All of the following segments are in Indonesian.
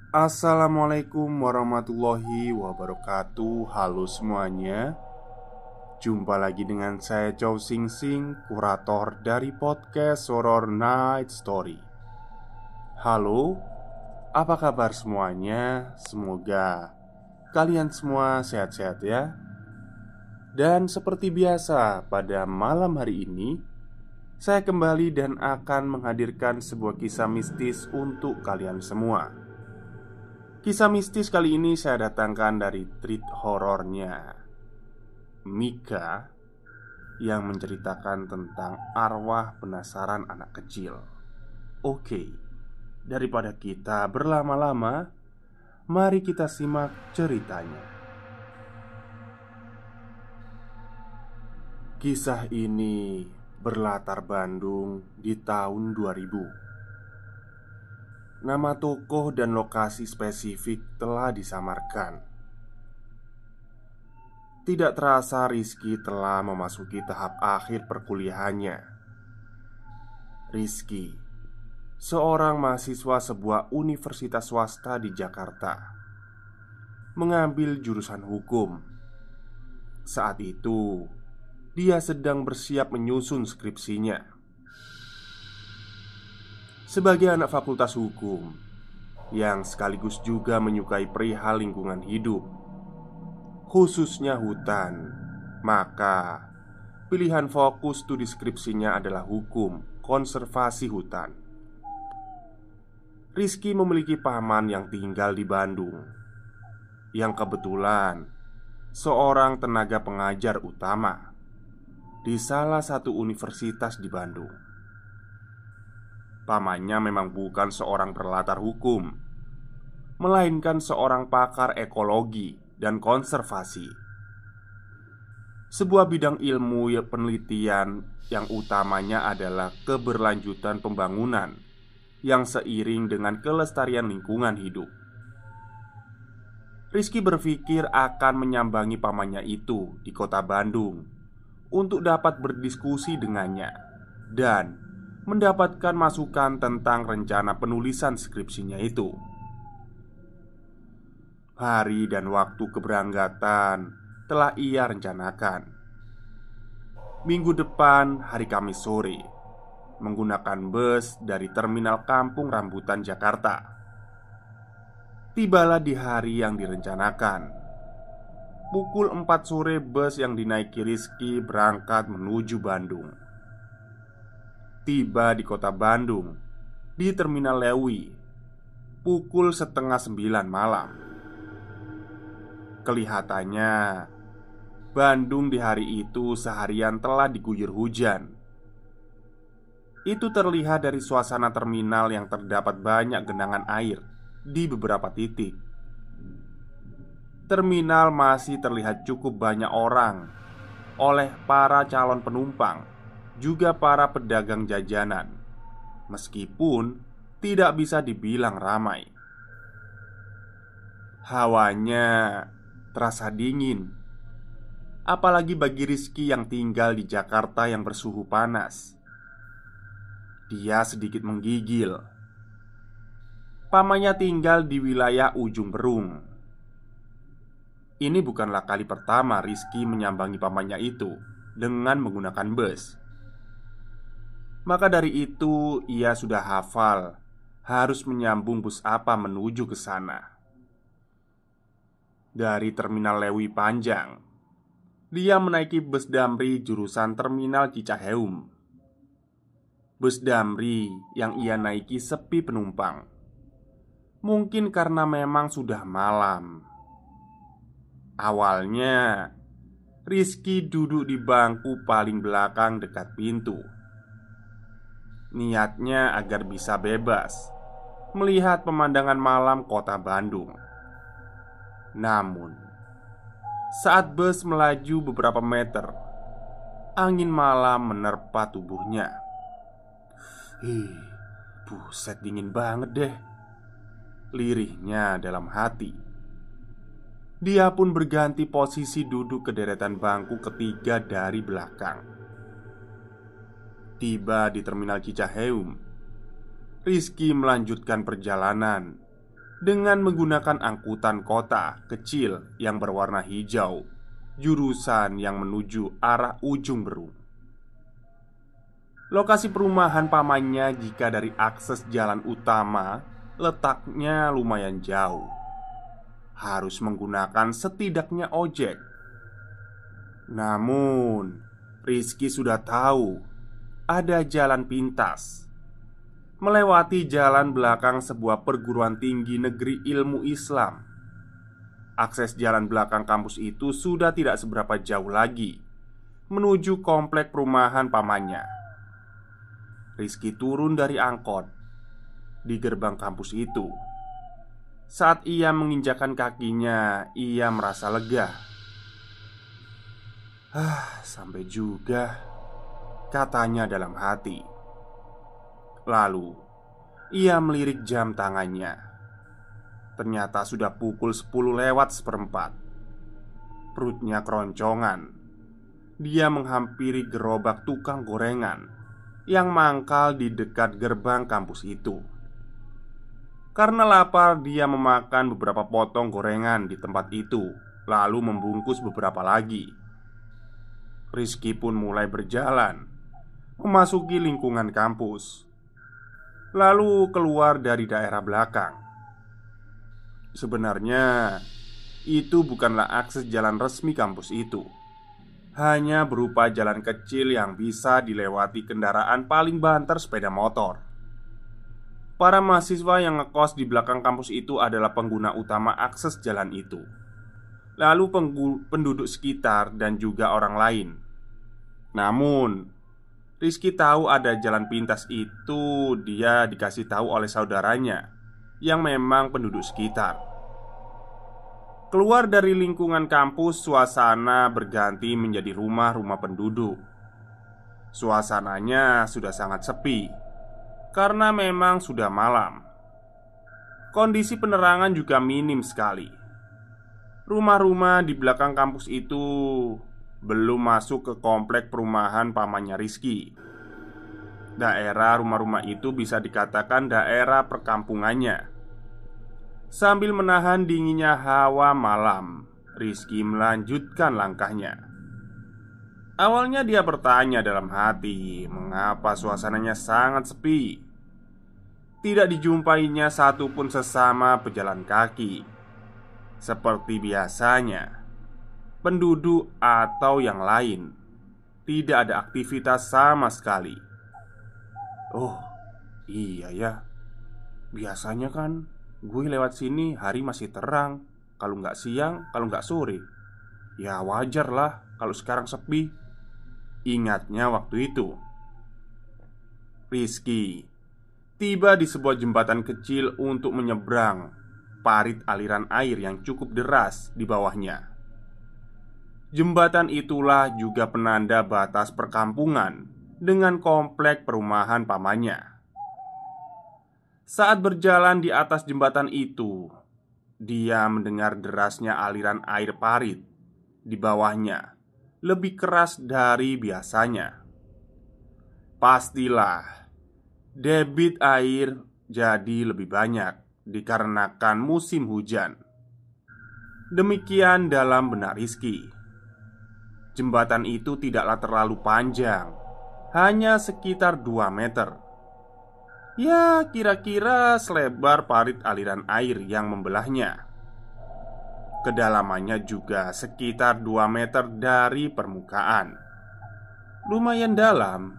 Assalamualaikum warahmatullahi wabarakatuh. Halo semuanya. Jumpa lagi dengan saya Chow Sing Sing, kurator dari podcast Horror Night Story. Halo, apa kabar semuanya? Semoga kalian semua sehat-sehat ya. Dan seperti biasa pada malam hari ini, saya kembali dan akan menghadirkan sebuah kisah mistis untuk kalian semua. Kisah mistis kali ini saya datangkan dari treat horornya Mika, yang menceritakan tentang arwah penasaran anak kecil. Oke, daripada kita berlama-lama, mari kita simak ceritanya. Kisah ini berlatar Bandung di tahun 2000. Nama tokoh dan lokasi spesifik telah disamarkan. Tidak terasa Rizky telah memasuki tahap akhir perkuliahannya. Rizky, seorang mahasiswa sebuah universitas swasta di Jakarta, mengambil jurusan hukum. Saat itu, dia sedang bersiap menyusun skripsinya. Sebagai anak fakultas hukum yang sekaligus juga menyukai perihal lingkungan hidup, khususnya hutan, maka pilihan fokus studi skripsinya adalah hukum konservasi hutan. Rizky memiliki paman yang tinggal di Bandung, yang kebetulan seorang tenaga pengajar utama di salah satu universitas di Bandung. Pamannya memang bukan seorang berlatar hukum, melainkan seorang pakar ekologi dan konservasi, sebuah bidang ilmu penelitian yang utamanya adalah keberlanjutan pembangunan yang seiring dengan kelestarian lingkungan hidup. Rizky berpikir akan menyambangi pamannya itu di kota Bandung untuk dapat berdiskusi dengannya dan mendapatkan masukan tentang rencana penulisan skripsinya itu. Hari dan waktu keberangkatan telah ia rencanakan. Minggu depan hari Kamis sore, menggunakan bus dari Terminal Kampung Rambutan, Jakarta. Tibalah di hari yang direncanakan. Pukul 4 sore bus yang dinaiki Rizky berangkat menuju Bandung. Tiba di kota Bandung, di Terminal Lewi, pukul setengah 9 malam. Kelihatannya Bandung di hari itu seharian telah diguyur hujan. Itu terlihat dari suasana terminal yang terdapat banyak genangan air di beberapa titik. Terminal masih terlihat cukup banyak orang oleh para calon penumpang, juga para pedagang jajanan, meskipun tidak bisa dibilang ramai. Hawanya terasa dingin, apalagi bagi Rizky yang tinggal di Jakarta yang bersuhu panas. Dia sedikit menggigil. Pamannya tinggal di wilayah Ujung Berung. Ini bukanlah kali pertama Rizky menyambangi pamannya itu dengan menggunakan bus. Maka dari itu ia sudah hafal harus menyambung bus apa menuju ke sana. Dari Terminal Lewi Panjang, dia menaiki bus Damri jurusan Terminal Cicaheum. Bus Damri yang ia naiki sepi penumpang. Mungkin karena memang sudah malam. Awalnya Rizky duduk di bangku paling belakang dekat pintu. Niatnya agar bisa bebas melihat pemandangan malam kota Bandung. Namun saat bus melaju beberapa meter, angin malam menerpa tubuhnya. Buset, dingin banget deh, lirihnya dalam hati. Dia pun berganti posisi duduk ke deretan bangku ketiga dari belakang. Tiba di Terminal Cicaheum, Rizky melanjutkan perjalanan dengan menggunakan angkutan kota kecil yang berwarna hijau, jurusan yang menuju arah ujung Berung. Lokasi perumahan pamannya jika dari akses jalan utama letaknya lumayan jauh. Harus menggunakan setidaknya ojek. Namun, Rizky sudah tahu ada jalan pintas melewati jalan belakang sebuah perguruan tinggi negeri ilmu Islam. Akses jalan belakang kampus itu sudah tidak seberapa jauh lagi menuju komplek perumahan pamannya. Rizky turun dari angkot di gerbang kampus itu. Saat ia menginjakan kakinya, ia merasa lega. Sampai juga, katanya dalam hati. Lalu, ia melirik jam tangannya. Ternyata sudah pukul 10:04. Perutnya keroncongan. Dia menghampiri gerobak tukang gorengan yang mangkal di dekat gerbang kampus itu. Karena lapar, dia memakan beberapa potong gorengan di tempat itu, lalu membungkus beberapa lagi. Rizky pun mulai berjalan memasuki lingkungan kampus, lalu keluar dari daerah belakang. Sebenarnya itu bukanlah akses jalan resmi kampus itu. Hanya berupa jalan kecil yang bisa dilewati kendaraan paling banter sepeda motor. Para mahasiswa yang ngekos di belakang kampus itu adalah pengguna utama akses jalan itu. Lalu penduduk sekitar dan juga orang lain. Namun, Rizky tahu ada jalan pintas itu dia dikasih tahu oleh saudaranya yang memang penduduk sekitar. Keluar dari lingkungan kampus, suasana berganti menjadi rumah-rumah penduduk. Suasananya sudah sangat sepi karena memang sudah malam. Kondisi penerangan juga minim sekali. Rumah-rumah di belakang kampus itu belum masuk ke komplek perumahan pamannya Rizky. Daerah rumah-rumah itu bisa dikatakan daerah perkampungannya. Sambil menahan dinginnya hawa malam, Rizky melanjutkan langkahnya. Awalnya dia bertanya dalam hati, mengapa suasananya sangat sepi. Tidak dijumpainya satupun sesama pejalan kaki. Seperti biasanya, penduduk atau yang lain, tidak ada aktivitas sama sekali. Oh, iya ya. Biasanya kan gue lewat sini hari masih terang. Kalau nggak siang, kalau nggak sore. Ya wajar lah kalau sekarang sepi. Ingatnya waktu itu. Rizky tiba di sebuah jembatan kecil untuk menyeberang parit aliran air yang cukup deras di bawahnya. Jembatan itulah juga penanda batas perkampungan dengan komplek perumahan pamannya. Saat berjalan di atas jembatan itu, dia mendengar derasnya aliran air parit di bawahnya lebih keras dari biasanya. Pastilah debit air jadi lebih banyak dikarenakan musim hujan. Demikian dalam benak Rizky. Jembatan itu tidaklah terlalu panjang, hanya sekitar 2 meter. Ya, kira-kira selebar parit aliran air yang membelahnya. Kedalamannya juga sekitar 2 meter dari permukaan. Lumayan dalam.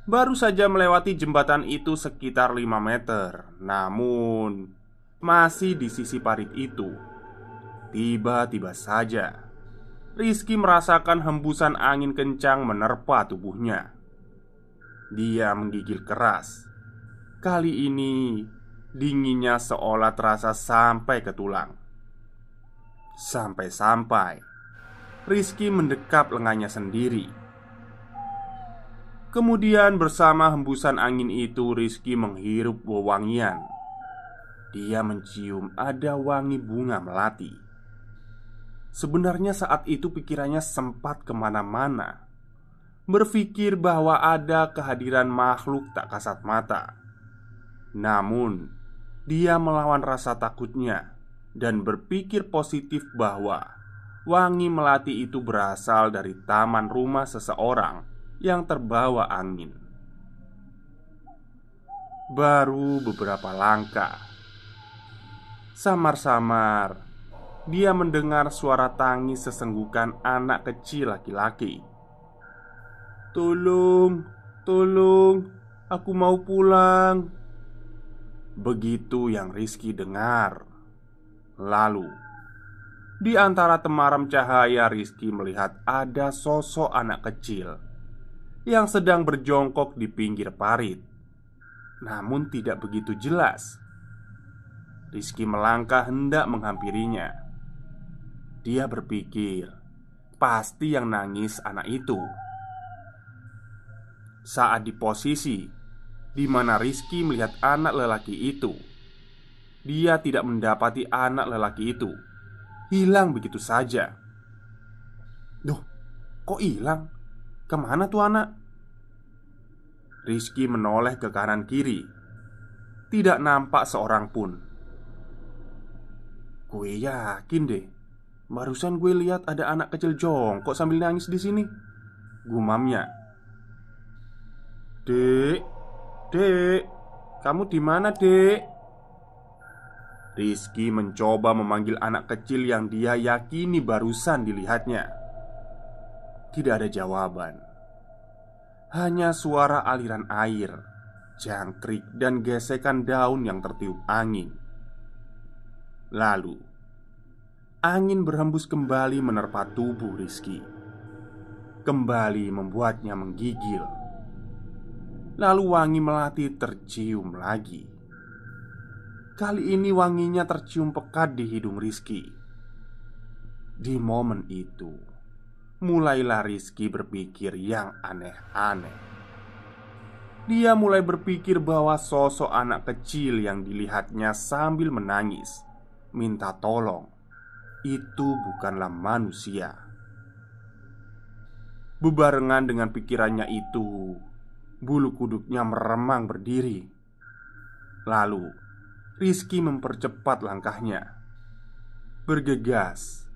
Baru saja melewati jembatan itu sekitar 5 meter. Namun masih di sisi parit itu, tiba-tiba saja Rizky merasakan hembusan angin kencang menerpa tubuhnya. Dia menggigil keras. Kali ini dinginnya seolah terasa sampai ke tulang. Sampai-sampai Rizky mendekap lengannya sendiri. Kemudian bersama hembusan angin itu Rizky menghirup wewangian. Dia mencium ada wangi bunga melati. Sebenarnya saat itu pikirannya sempat kemana-mana, berpikir bahwa ada kehadiran makhluk tak kasat mata. Namun Dia melawan rasa takutnya dan berpikir positif bahwa wangi melati itu berasal dari taman rumah seseorang yang terbawa angin. Baru beberapa langkah, samar-samar dia mendengar suara tangis sesenggukan anak kecil laki-laki. "Tolong, tolong, aku mau pulang." Begitu yang Rizky dengar. Lalu, di antara temaram cahaya, Rizky melihat ada sosok anak kecil yang sedang berjongkok di pinggir parit, namun tidak begitu jelas. Rizky melangkah hendak menghampirinya. Dia berpikir, pasti yang nangis anak itu. Saat di posisi di mana Rizky melihat anak lelaki itu, dia tidak mendapati anak lelaki itu. Hilang begitu saja. Duh, kok hilang? Kemana tuh anak? Rizky menoleh ke kanan kiri. Tidak nampak seorang pun. Gue yakin deh, barusan gue lihat ada anak kecil jongkok sambil nangis di sini, gumamnya. "Dek, dek, kamu di mana, dek?" Rizky mencoba memanggil anak kecil yang dia yakini barusan dilihatnya. Tidak ada jawaban. Hanya suara aliran air, jangkrik, dan gesekan daun yang tertiup angin. Lalu, angin berhembus kembali menerpa tubuh Rizky, kembali membuatnya menggigil. Lalu wangi melati tercium lagi. Kali ini wanginya tercium pekat di hidung Rizky. Di momen itu, mulailah Rizky berpikir yang aneh-aneh. Dia mulai berpikir bahwa sosok anak kecil yang dilihatnya sambil menangis, minta tolong, itu bukanlah manusia. Bebarengan dengan pikirannya itu, bulu kuduknya meremang berdiri. Lalu Rizky mempercepat langkahnya, bergegas,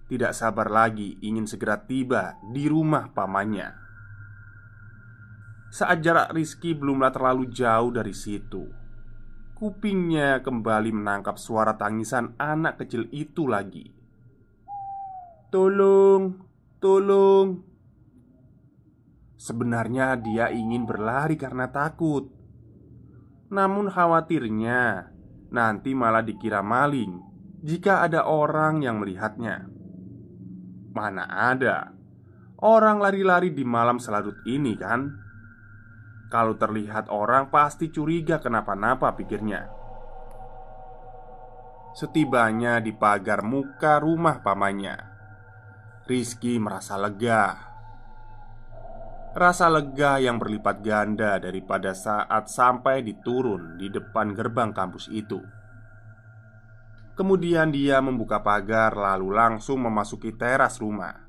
tidak sabar lagi ingin segera tiba di rumah pamannya. Saat jarak Rizky belumlah terlalu jauh dari situ, kupingnya kembali menangkap suara tangisan anak kecil itu lagi. "Tolong, tolong." Sebenarnya dia ingin berlari karena takut, namun khawatirnya nanti malah dikira maling jika ada orang yang melihatnya. Mana ada orang lari-lari di malam selarut ini, kan? Kalau terlihat orang pasti curiga kenapa-napa, pikirnya. Setibanya di pagar muka rumah pamannya, Rizky merasa lega. Rasa lega yang berlipat ganda daripada saat sampai diturun di depan gerbang kampus itu. Kemudian dia membuka pagar lalu langsung memasuki teras rumah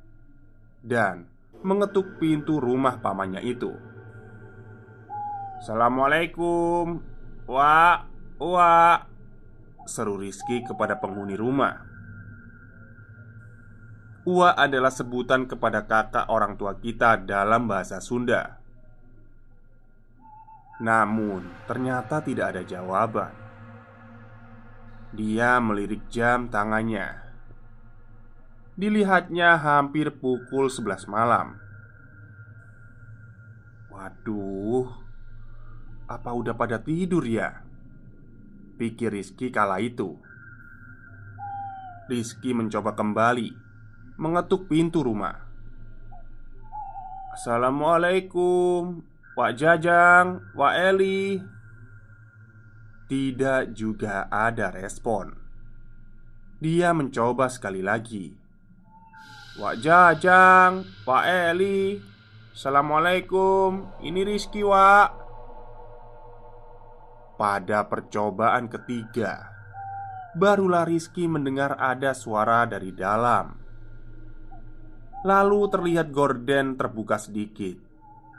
dan mengetuk pintu rumah pamannya itu. "Assalamualaikum, Wak, Wak," seru Rizky kepada penghuni rumah. Wak adalah sebutan kepada kakak orang tua kita dalam bahasa Sunda. Namun ternyata tidak ada jawaban. Dia melirik jam tangannya. Dilihatnya hampir pukul 11 malam. Waduh, apa udah pada tidur ya? Pikir Rizky kala itu. Rizky mencoba kembali mengetuk pintu rumah. "Assalamualaikum, Wak Jajang, Wak Eli." Tidak juga ada respon. Dia mencoba sekali lagi. "Wak Jajang, Wak Eli, Assalamualaikum, ini Rizky, Wak." Pada percobaan ketiga, barulah Rizky mendengar ada suara dari dalam. Lalu terlihat gorden terbuka sedikit.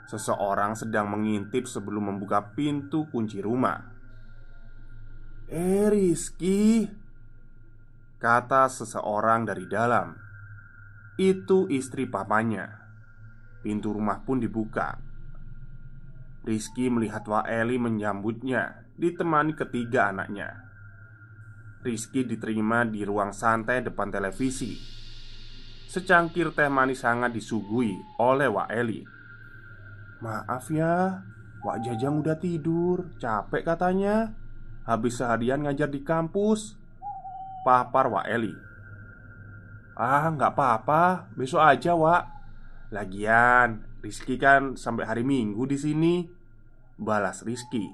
Seseorang sedang mengintip sebelum membuka pintu kunci rumah. Rizky," kata seseorang dari dalam. Itu istri papanya. Pintu rumah pun dibuka. Rizky melihat Waeli menyambutnya, ditemani ketiga anaknya. Rizky diterima di ruang santai depan televisi. Secangkir teh manis hangat disuguhi oleh Waeli. "Maaf ya, Wak Jajang udah tidur, capek katanya. Habis seharian ngajar di kampus," papar Waeli. "Ah, nggak apa-apa, besok aja, Wak. Lagian, Rizky kan sampai hari Minggu di sini," balas Rizky.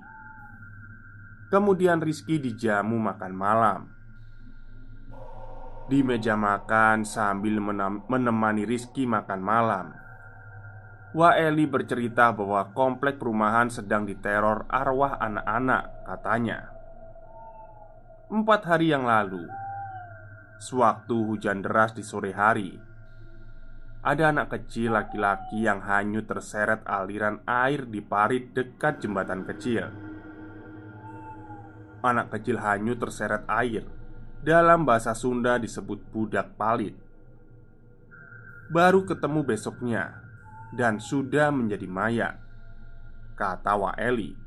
Kemudian Rizky dijamu makan malam. Di meja makan sambil menemani Rizky makan malam, Waeli bercerita bahwa komplek perumahan sedang diteror arwah anak-anak katanya. 4 hari yang lalu, sewaktu hujan deras di sore hari, ada anak kecil laki-laki yang hanyut terseret aliran air di parit dekat jembatan kecil. Anak kecil hanyut terseret air. Dalam bahasa Sunda disebut budak palit. Baru ketemu besoknya dan sudah menjadi mayat, kata Waeli.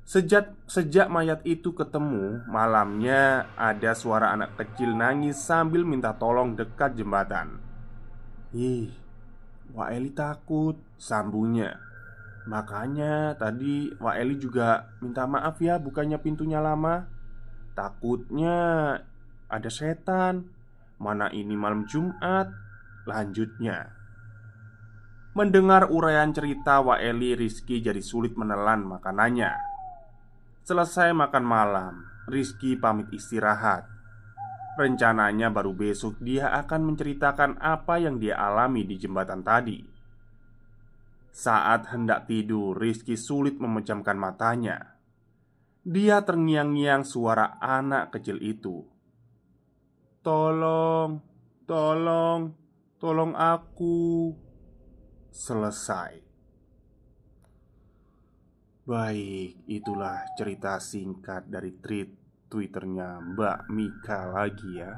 Sejak mayat itu ketemu, malamnya ada suara anak kecil nangis sambil minta tolong dekat jembatan. "Ih, Waeli takut," sambungnya. "Makanya tadi Waeli juga minta maaf ya, bukannya pintunya lama. Takutnya ada setan. Mana ini malam Jumat," lanjutnya. Mendengar uraian cerita Waeli, Rizky jadi sulit menelan makanannya. Selesai makan malam, Rizky pamit istirahat. Rencananya baru besok dia akan menceritakan apa yang dia alami di jembatan tadi. Saat hendak tidur, Rizky sulit memejamkan matanya. Dia terngiang-ngiang suara anak kecil itu. "Tolong, tolong, tolong aku." Selesai. Baik, itulah cerita singkat dari tweet Twitternya Mbak Mika lagi ya.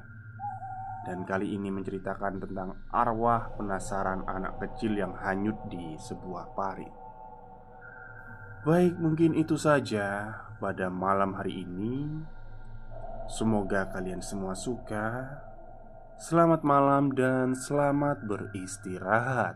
Dan kali ini menceritakan tentang arwah penasaran anak kecil yang hanyut di sebuah parit. Baik, mungkin itu saja pada malam hari ini. Semoga kalian semua suka. Selamat malam dan selamat beristirahat.